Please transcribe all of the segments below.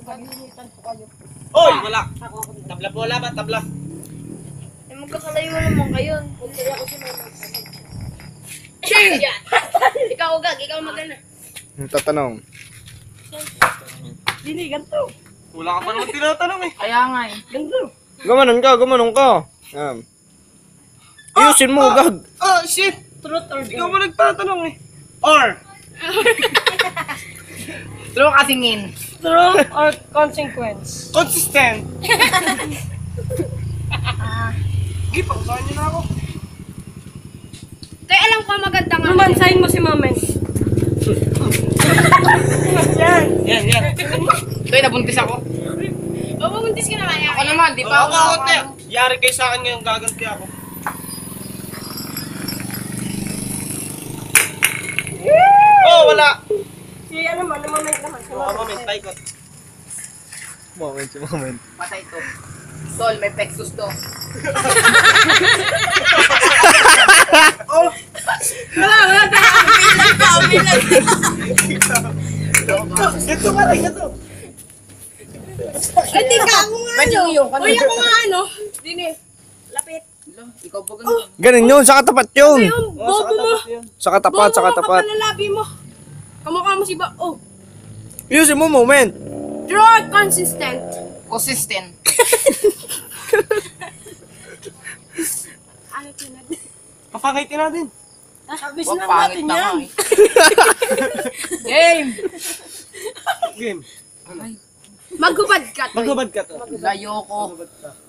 Pag-initan po kayo. Oy, wala. Tabla bola ba? Tabla. Eh, magkakalayo naman kayo. Kung kaya ko si Mama. Yan. Ikaw, Gag. Ikaw magana. Tatanong. Dini, ganito. Wala ka pa naman tinatanong eh. Kaya nga eh. Ganito. Gumanon ka. Ayusin mo, gag. Oh, shit. Truth or Ikaw dare? mo nagtatanong eh. Or. True kasingin. Truth or consequence? Consistent. Sige, pausahan niyo na ako. Tay, alam ko maganda nga. Romansahin mo si Mamen. Yan. Yan. Tay, nabuntis ako. Oo, buntis ka naman. Ako naman, di ba? Ako, yari kayo sa akin ngayon, gaganti ako. Oh, wala. Si ano man, Mamen naman. Si Oh, Mamen. moment, taikot. Moment. Patay to. Sol, may pexus to. Wala. Ito ka rin, ito. Ay, di ka ako nga ano. Uy, ako nga ano. Dini, lapit. Ikaw ba ganun? Ganun yun, sa katapat yun. Ayun, bobo mo. Sa katapat, sa Bobo mo, katapat. kapalalabi mo. Kamukha mo si ba? Oh. Ayusin mo, moment. True or consistent? Consistent. Ano tinag? Papakitin natin. Sabi Huwag na pangit natin na yan. nga eh. Game! Game. Maghubad ka, Toy. Magubad ka to. Ayoko.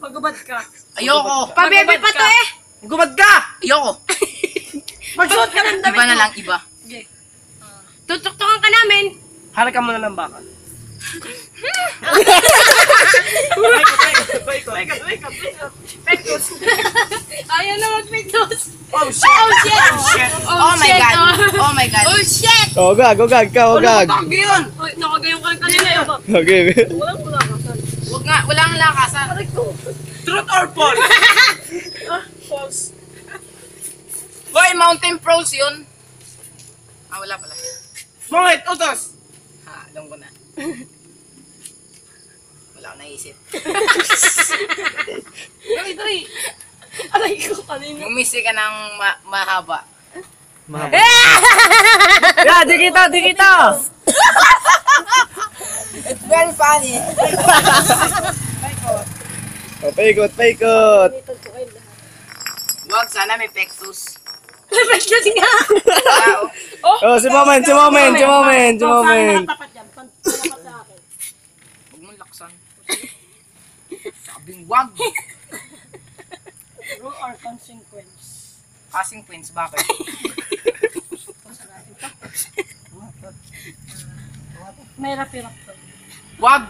Maghubad ka. Ayoko. Pabebe pa to eh. Magubad ka! Ayoko. Magsuot ka ng damit Iba na mo. lang, iba. Tutuktukan ka namin. Halakan mo na ng bakal. Ayaw na mag-pictos. Oh, shit! Oh my God. Oh my God. Oh, shit! Oh, gag. Tagi yun! Uy, nakagayon ka kanina yun. Okay. Wala ka. Huwag nga, walang lakasan. Truth or false? False. Boy, Mountain Pros yun. Wala pala. Mongit, utos! Alam ko na. Wala akong naisip. Dali! Aray ko kanina. Umisi ka ng mahaba. Yeah, di kita. It's very funny. Oh, paikot. Wag, sana may pexus. Pictos nga. Oh, si moment. Tapat yan. Tapat sa akin. Huwag mong laksan. Sabing wag. True or consequence? Kasing queens, bakit? May rapirap to. Wag.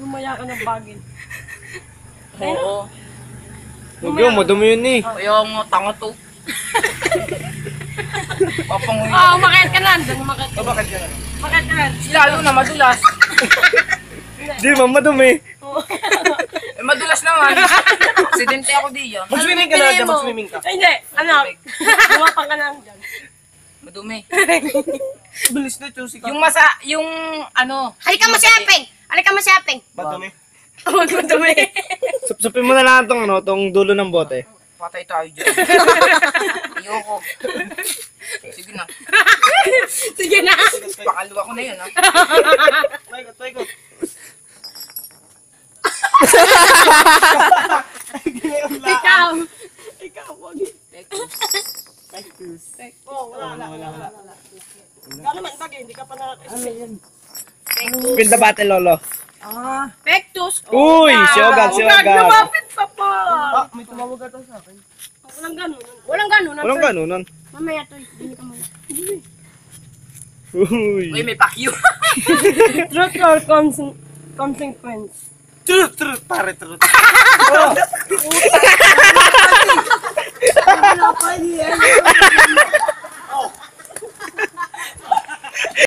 Lumaya ka ng bagin. Oo. Huwag yun, madumi yun eh. Ayaw mo, tanga to. Papanguhin. Oo, umakit ka na. Umakit ka. Bakit ka na? Umakit ka na. Lalo na madulas. Di ba, madumi. Eh, madulas naman. Aksidente ako diyan. Mag-swimming ka na dyan, mag-swimming ka. Ay, hindi. Ano? Lumapang ka lang dyan. Madumi. Bilis na, choosy ka. Yung ano. Halika mo shopping! Halika mo shopping! Badumi. Huwag mo dumi. Sapsapin mo na lang tong dulo ng bote. Patay tayo dyan. Ayoko. Sige na. Sige na. Pakalwa ko na yun, ha? Paikot. Ikaw, wag. Pexus. Oh, wala. Gano'n man, bagay, hindi ka pa nakaka-spin. Spin the battle, lolo. Pectus. Uy, si Ogag. Lumapit pa pa. May tumawag ata sa akin. Walang gano'n. Walang gano'n. Walang ganunan. Mamaya to, hindi ka muna. Uy. Uy, may pakyo. Truth or consequence? Truth, pare, truth. Wala pa niya.